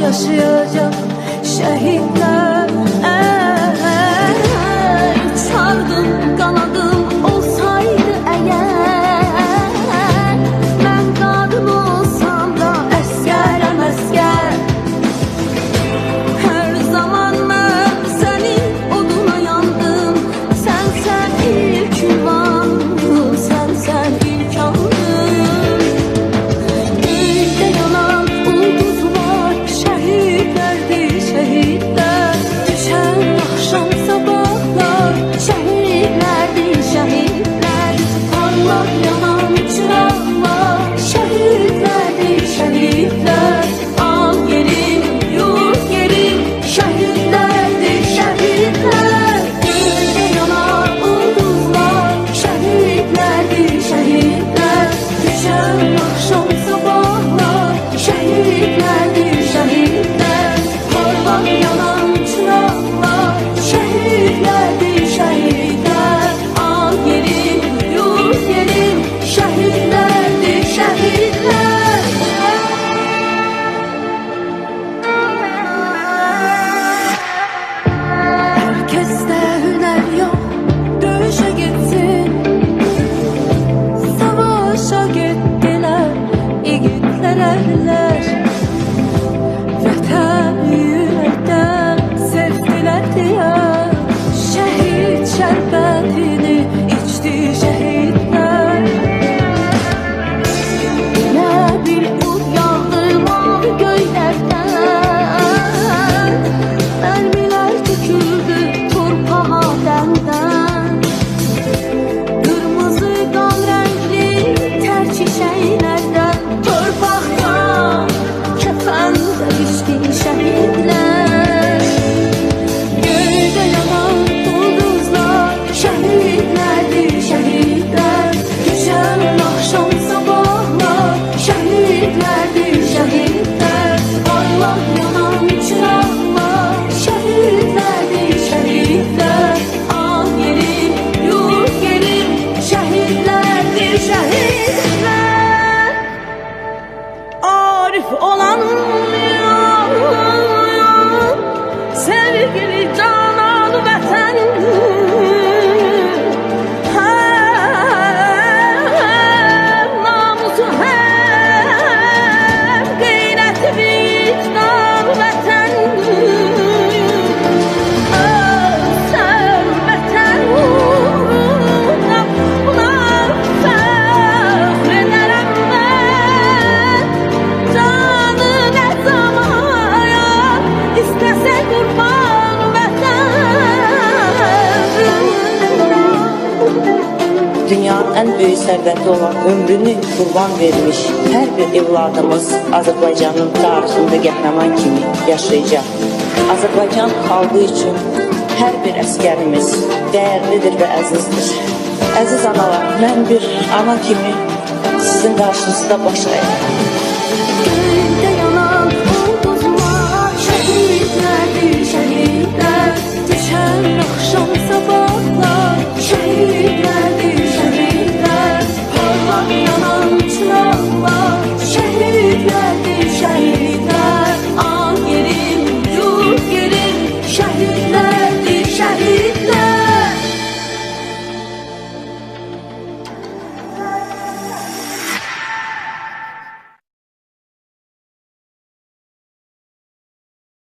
yaşayacak şehitler. Uçardım kanadım olsaydı eğer, ben kadın olsam da eskerim esker. Her zaman ben senin oduna yandım. Sen ilk ünvanım, sen ilk andım. Gökte yanan ulduzlar şehitlerdi şehitler. Düşen akşam sabahlar şehitlerdi şehitler. Parlak yanan çırağlar şehitlerdi şehitler. Al gelin yurt gelin şehitlerdi şehitler. Gökte yanan ulduzlar şehitlerdi şehitler. Düşen akşam sabahlar şehitlerdi şehitler. Parlak yanan çırağlar şehitlerdi şehitler. Al gelin yurt gelin şehitlerdi şehitler. Herkeste hüner yok, dövüşe gitsin. Savaşa gittiler yiğitler erler. Vətən yürekten sevdiler diye şehit şerbetini içti şehitler. Ne bir ut yağdı mavi göylerden, mermiler döküldü torpağa demden. Kırmızı kan renkli ter çiçeklerden, torpaktan kefende biçti şehitler. Göğde yanan ulduzlar şehitlerdi şehitler. Düşen akşam sabahlar şehitlerdi şehitler. Parlak yanan çırağlar şehitlerdi şehitler. Al gelin yurt gelin şehitlerdi şehitler. Arif olan sevgili canan vətən, hem namusu hem qeyrəti vicdan vətən. Ölsəm vətən uğruna, buna fəxr edərəm mən. Canı nə zamaya istəsə qurban vətən. Dünyanın en büyük sərvəti olan ömrünü qurban vermiş hər bir evladımız Azərbaycanın tarixində qəhrəman kimi yaşayacaq. Azərbaycan xalqı üçün hər bir əskərimiz dəyərlidir və əzizdir. Əziz analar, mən bir ana kimi sizin qarşınızda baş əyirəm.